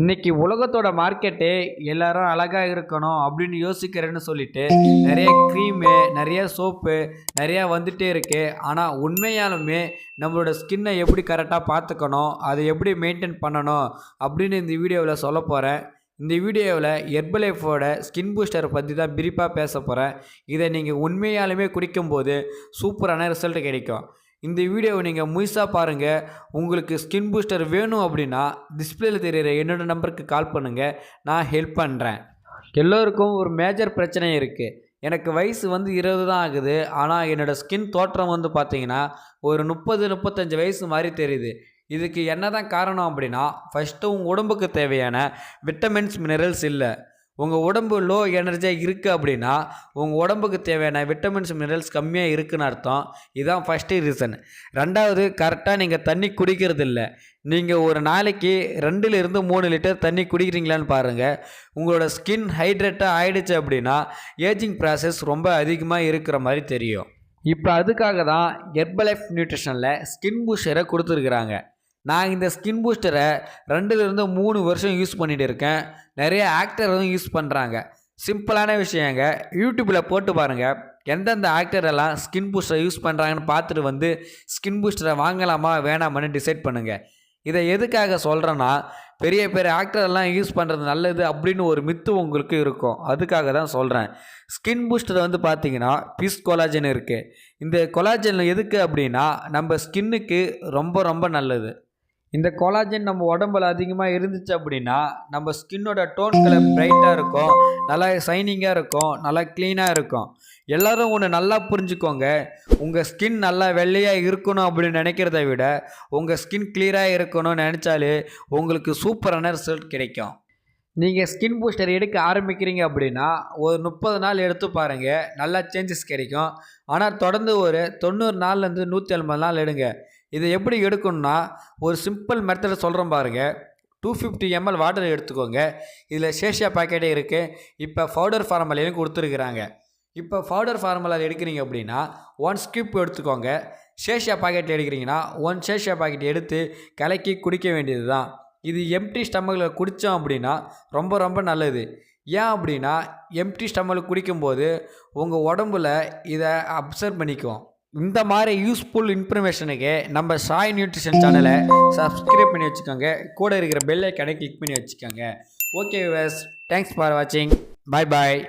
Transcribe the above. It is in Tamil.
இன்னைக்கு உலகத்தோட மார்க்கெட்டே எல்லாரும் அழகா இருக்கணும் அப்படின்னு யோசிக்கிறேன்னு சொல்லிட்டு நிறைய க்ரீமு, நிறைய சோப்பு, நிறையா வந்துட்டே இருக்கு. ஆனால் உண்மையாலுமே நம்மளோட ஸ்கின்னை எப்படி கரெக்டாக பார்த்துக்கணும், அதை எப்படி மெயின்டைன் பண்ணணும் அப்படின்னு இந்த வீடியோவில் சொல்ல போகிறேன். இந்த வீடியோவில் ஹெர்பலைஃபோட ஸ்கின் பூஸ்டரை பற்றி தான் பிரீஃபாக பேச போகிறேன். இதை நீங்கள் உண்மையாலுமே குடிக்கும்போது சூப்பரான ரிசல்ட் கிடைக்கும். இந்த வீடியோவை நீங்கள் முழுசாக பாருங்கள். உங்களுக்கு ஸ்கின் பூஸ்டர் வேணும் அப்படின்னா டிஸ்பிளேயில் தெரிகிற என்னோடய நம்பருக்கு கால் பண்ணுங்கள், நான் ஹெல்ப் பண்ணுறேன். எல்லோருக்கும் ஒரு மேஜர் பிரச்சனை இருக்குது. எனக்கு வயசு 20 தான் ஆகுது. ஆனால் என்னோடய ஸ்கின் தோற்றம் பார்த்தீங்கன்னா ஒரு 30-35 வயசு மாதிரி தெரியுது. இதுக்கு என்ன தான் காரணம் அப்படின்னா, ஃபஸ்ட்டு உங்கள் உடம்புக்கு தேவையான விட்டமின்ஸ் மினரல்ஸ் இல்லை. உங்கள் உடம்பு லோ எனர்ஜியாக இருக்குது அப்படின்னா உங்கள் உடம்புக்கு தேவையான விட்டமின்ஸ் மினரல்ஸ் கம்மியாக இருக்குதுன்னு அர்த்தம். இதுதான் ஃபஸ்ட்டு ரீசன். ரெண்டாவது, கரெக்டாக நீங்கள் தண்ணி குடிக்கிறது இல்லை. நீங்கள் ஒரு நாளைக்கு 2-3 லிட்டர் தண்ணி குடிக்கிறீங்களான்னு பாருங்கள். உங்களோட ஸ்கின் ஹைட்ரேட்டாக ஆகிடுச்சு அப்படின்னா ஏஜிங் ப்ராசஸ் ரொம்ப அதிகமாக இருக்கிற மாதிரி தெரியும். இப்போ அதுக்காக தான் ஹெர்பலைஃப் நியூட்ரிஷனில் ஸ்கின் பூஸ்டரை கொடுத்துருக்குறாங்க. நான் இந்த ஸ்கின் பூஸ்டரை 2-3 வருஷம் யூஸ் பண்ணிகிட்டு இருக்கேன். நிறைய ஆக்டரும் யூஸ் பண்ணுறாங்க. சிம்பிளான விஷயங்க. யூடியூப்பில் போட்டு பாருங்கள், எந்தெந்த ஆக்டரெல்லாம் ஸ்கின் பூஸ்டரை யூஸ் பண்ணுறாங்கன்னு பார்த்துட்டு ஸ்கின் பூஸ்டரை வாங்கலாமா வேணாமான்னு டிசைட் பண்ணுங்கள். இதை எதுக்காக சொல்கிறேன்னா, பெரிய பெரிய ஆக்டரெல்லாம் யூஸ் பண்ணுறது நல்லது அப்படின்னு ஒரு மித்து உங்களுக்கு இருக்கும். அதுக்காக தான் சொல்கிறேன். ஸ்கின் பூஸ்டர் பார்த்தீங்கன்னா பீஸ் கொலாஜன் இருக்குது. இந்த கொலாஜன் எதுக்கு அப்படின்னா நம்ம ஸ்கின்னுக்கு ரொம்ப ரொம்ப நல்லது. இந்த கொலாஜன் நம்ம உடம்புல அதிகமாக இருந்துச்சு அப்படின்னா நம்ம ஸ்கின்னோட டோன் கலர் பிரைட்டாக இருக்கும், நல்லா ஷைனிங்காக இருக்கும், நல்லா க்ளீனாக இருக்கும். எல்லோரும் ஒன்று நல்லா புரிஞ்சுக்கோங்க, உங்கள் ஸ்கின் நல்லா வெள்ளையாக இருக்கணும் அப்படின்னு நினைக்கிறத விட உங்கள் ஸ்கின் கிளியராக இருக்கணும்னு நினச்சாலே உங்களுக்கு சூப்பரான ரிசல்ட் கிடைக்கும். நீங்கள் ஸ்கின் பூஸ்டர் எடுக்க ஆரம்பிக்கிறீங்க அப்படின்னா ஒரு 30 நாள் எடுத்து பாருங்கள், நல்லா சேஞ்சஸ் கிடைக்கும். ஆனால் தொடர்ந்து ஒரு 90 நாள்லேருந்து 180 நாள் எடுங்க. இதை எப்படி எடுக்கணும்னா ஒரு சிம்பிள் மெத்தடை சொல்கிறேன் பாருங்கள். 250 ml வாட்டர் எடுத்துக்கோங்க. இதில் சேஷியா பாக்கெட்டே இருக்குது. இப்போ பவுடர் ஃபார்முலாவையும் கொடுத்துருக்குறாங்க. இப்போ பவுடர் ஃபார்முலா எடுக்கிறீங்க அப்படின்னா 1 ஸ்கூப் எடுத்துக்கோங்க. சேஷியா பாக்கெட் எடுக்கிறீங்கன்னா 1 சேஷியா பாக்கெட் எடுத்து கலக்கி குடிக்க வேண்டியது தான். இது எம்டி ஸ்டமக்கில் குடித்தோம் அப்படின்னா ரொம்ப ரொம்ப நல்லது. ஏன் அப்படின்னா எம்டி ஸ்டமக்கில் குடிக்கும்போது உங்கள் உடம்புல இதை அப்சர்வ் பண்ணிக்கும். இந்த மாதிரி யூஸ்ஃபுல் இன்ஃபர்மேஷனுக்கு நம்ம சாய் நியூட்ரிஷன் சேனலை சப்ஸ்கிரைப் பண்ணி வச்சுக்கோங்க. கூட இருக்கிற பெல் ஐக்கானை கிளிக் பண்ணி வச்சுக்கோங்க. ஓகே வியூவர்ஸ், தேங்க்ஸ் ஃபார் வாட்சிங். பாய் பாய்.